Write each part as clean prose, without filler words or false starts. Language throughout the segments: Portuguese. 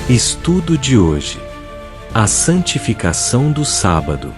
Estudo de hoje: a santificação do sábado.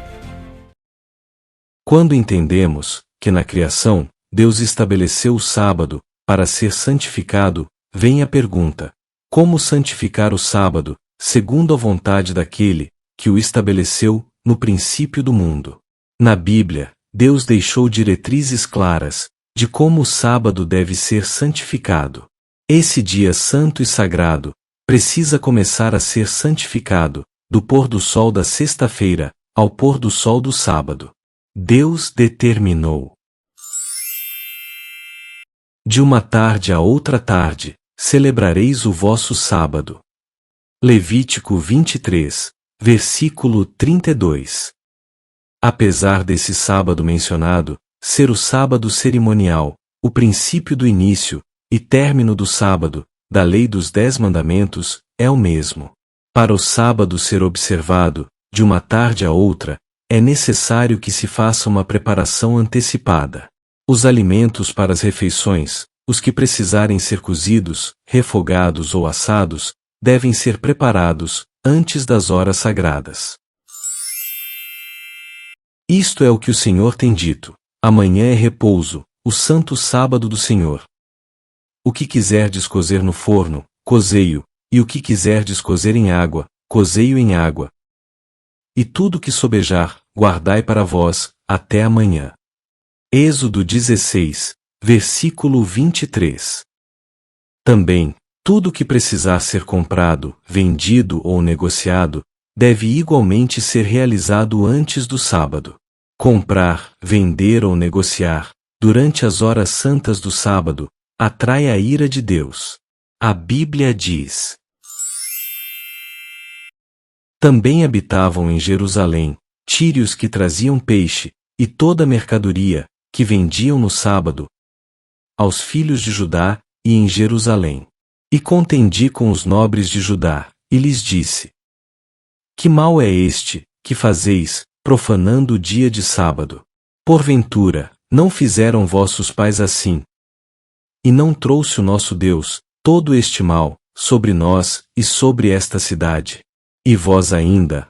Quando entendemos que na criação, Deus estabeleceu o sábado para ser santificado, vem a pergunta: como santificar o sábado, segundo a vontade daquele que o estabeleceu no princípio do mundo? Na Bíblia, Deus deixou diretrizes claras de como o sábado deve ser santificado. Esse dia santo e sagrado precisa começar a ser santificado do pôr do sol da sexta-feira ao pôr do sol do sábado. Deus determinou: de uma tarde a outra tarde, celebrareis o vosso sábado. Levítico 23, versículo 32. Apesar desse sábado mencionado ser o sábado cerimonial, o princípio do início e término do sábado, da lei dos 10 mandamentos, é o mesmo. Para o sábado ser observado, de uma tarde a outra, é necessário que se faça uma preparação antecipada. Os alimentos para as refeições, os que precisarem ser cozidos, refogados ou assados, devem ser preparados antes das horas sagradas. Isto é o que o Senhor tem dito: amanhã é repouso, o santo sábado do Senhor. O que quiserdes cozer no forno, cozei-o, e o que quiserdes cozer em água, cozei-o em água. E tudo que sobejar, guardai para vós, até amanhã. Êxodo 16, versículo 23. Também, tudo que precisar ser comprado, vendido ou negociado, deve igualmente ser realizado antes do sábado. Comprar, vender ou negociar, durante as horas santas do sábado, atrai a ira de Deus. A Bíblia diz: também habitavam em Jerusalém tírios que traziam peixe, e toda a mercadoria, que vendiam no sábado, aos filhos de Judá, e em Jerusalém. E contendi com os nobres de Judá, e lhes disse: que mal é este, que fazeis, profanando o dia de sábado? Porventura, não fizeram vossos pais assim? E não trouxe o nosso Deus todo este mal sobre nós e sobre esta cidade? E vós ainda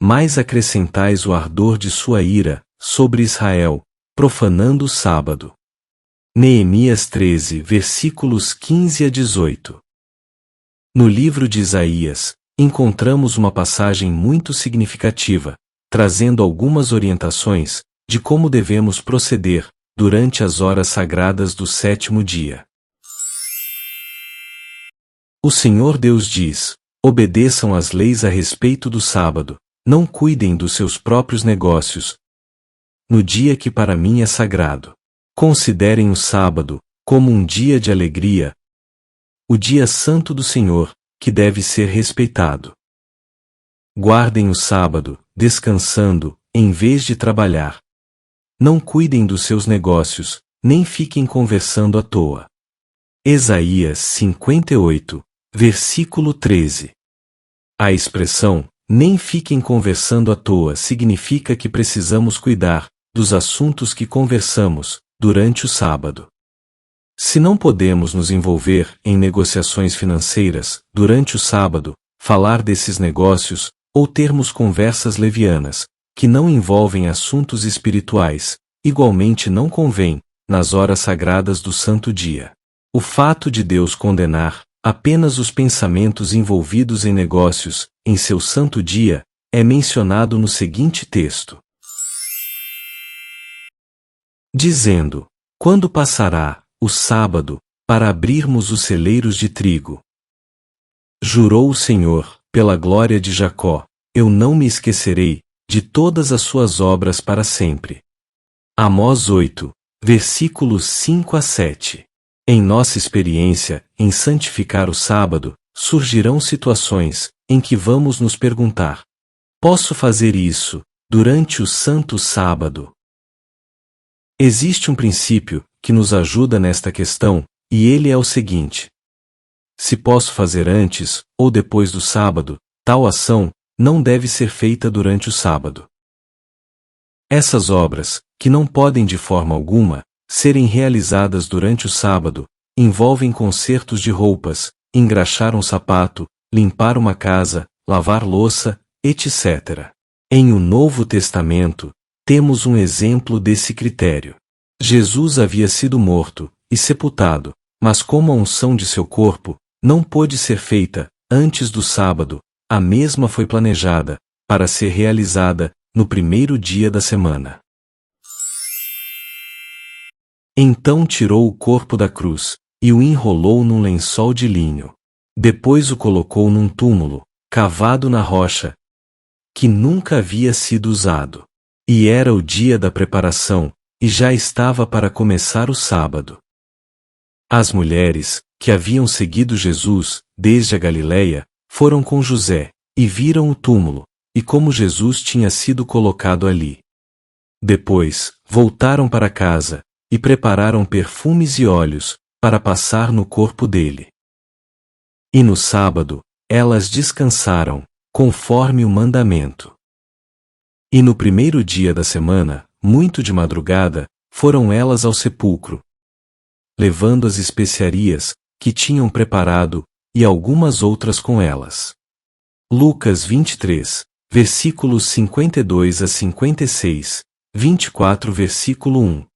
mais acrescentais o ardor de sua ira sobre Israel, profanando o sábado. Neemias 13, versículos 15 a 18. No livro de Isaías, encontramos uma passagem muito significativa, trazendo algumas orientações de como devemos proceder durante as horas sagradas do sétimo dia. O Senhor Deus diz: obedeçam às leis a respeito do sábado, não cuidem dos seus próprios negócios, no dia que para mim é sagrado. Considerem o sábado como um dia de alegria, o dia santo do Senhor, que deve ser respeitado. Guardem o sábado, descansando, em vez de trabalhar. Não cuidem dos seus negócios, nem fiquem conversando à toa. Isaías 58, versículo 13. A expressão, nem fiquem conversando à toa, significa que precisamos cuidar dos assuntos que conversamos durante o sábado. Se não podemos nos envolver em negociações financeiras durante o sábado, falar desses negócios, ou termos conversas levianas, que não envolvem assuntos espirituais, igualmente não convém, nas horas sagradas do santo dia. O fato de Deus condenar apenas os pensamentos envolvidos em negócios, em seu santo dia, é mencionado no seguinte texto: dizendo: quando passará o sábado, para abrirmos os celeiros de trigo? Jurou o Senhor, pela glória de Jacó: eu não me esquecerei de todas as suas obras para sempre. Amós 8, versículos 5 a 7. Em nossa experiência em santificar o sábado, surgirão situações em que vamos nos perguntar: posso fazer isso durante o santo sábado? Existe um princípio que nos ajuda nesta questão, e ele é o seguinte: se posso fazer antes ou depois do sábado, tal ação não deve ser feita durante o sábado. Essas obras, que não podem de forma alguma serem realizadas durante o sábado, envolvem consertos de roupas, engraxar um sapato, limpar uma casa, lavar louça, etc. Em o Novo Testamento, temos um exemplo desse critério. Jesus havia sido morto e sepultado, mas como a unção de seu corpo não pôde ser feita antes do sábado, a mesma foi planejada para ser realizada no primeiro dia da semana. Então tirou o corpo da cruz e o enrolou num lençol de linho. Depois o colocou num túmulo, cavado na rocha, que nunca havia sido usado. E era o dia da preparação, e já estava para começar o sábado. As mulheres, que haviam seguido Jesus, desde a Galileia, foram com José, e viram o túmulo, e como Jesus tinha sido colocado ali. Depois, voltaram para casa, e prepararam perfumes e óleos, para passar no corpo dele. E no sábado, elas descansaram, conforme o mandamento. E no primeiro dia da semana, muito de madrugada, foram elas ao sepulcro, levando as especiarias, que tinham preparado, e algumas outras com elas. Lucas 23, versículos 52 a 56, 24 versículo 1.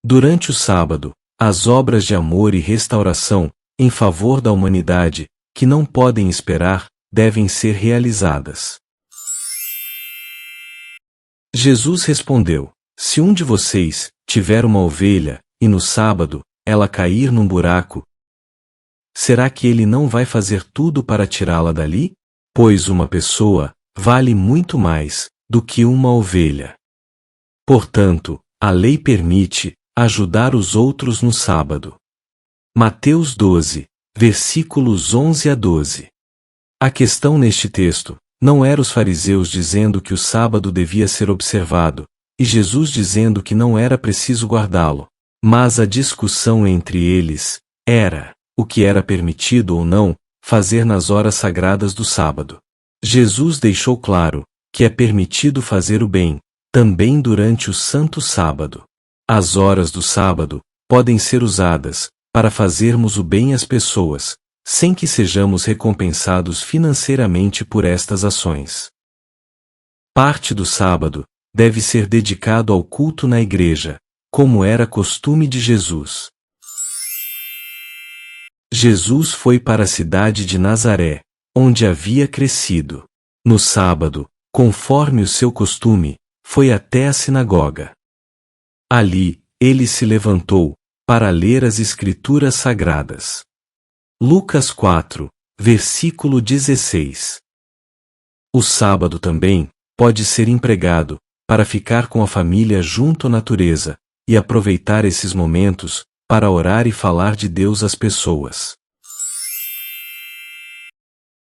Durante o sábado, as obras de amor e restauração, em favor da humanidade, que não podem esperar, devem ser realizadas. Jesus respondeu: se um de vocês tiver uma ovelha, e no sábado, ela cair num buraco, será que ele não vai fazer tudo para tirá-la dali? Pois uma pessoa vale muito mais do que uma ovelha. Portanto, a lei permite ajudar os outros no sábado. Mateus 12, versículos 11 a 12. A questão neste texto não era os fariseus dizendo que o sábado devia ser observado, e Jesus dizendo que não era preciso guardá-lo, mas a discussão entre eles era o que era permitido ou não fazer nas horas sagradas do sábado. Jesus deixou claro que é permitido fazer o bem, também durante o santo sábado. As horas do sábado podem ser usadas para fazermos o bem às pessoas, sem que sejamos recompensados financeiramente por estas ações. Parte do sábado deve ser dedicado ao culto na igreja, como era costume de Jesus. Jesus foi para a cidade de Nazaré, onde havia crescido. No sábado, conforme o seu costume, foi até a sinagoga. Ali, ele se levantou para ler as Escrituras Sagradas. Lucas 4, versículo 16. O sábado também pode ser empregado para ficar com a família junto à natureza e aproveitar esses momentos para orar e falar de Deus às pessoas.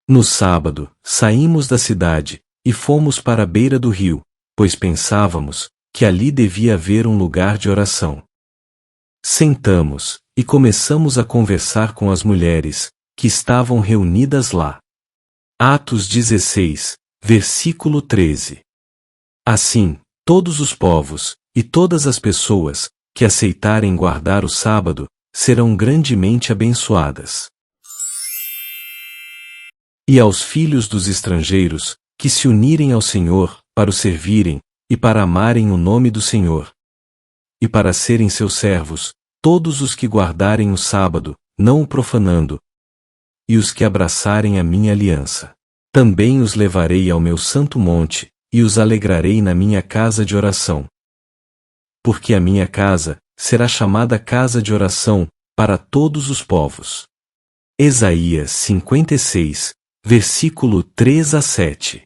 No sábado, saímos da cidade e fomos para a beira do rio, pois pensávamos que ali devia haver um lugar de oração. Sentamos e começamos a conversar com as mulheres que estavam reunidas lá. Atos 16, versículo 13. Assim, todos os povos e todas as pessoas que aceitarem guardar o sábado serão grandemente abençoadas. E aos filhos dos estrangeiros, que se unirem ao Senhor, para o servirem, e para amarem o nome do Senhor, e para serem seus servos, todos os que guardarem o sábado, não o profanando, e os que abraçarem a minha aliança. Também os levarei ao meu santo monte, e os alegrarei na minha casa de oração. Porque a minha casa será chamada casa de oração para todos os povos. Isaías 56, versículo 3 a 7.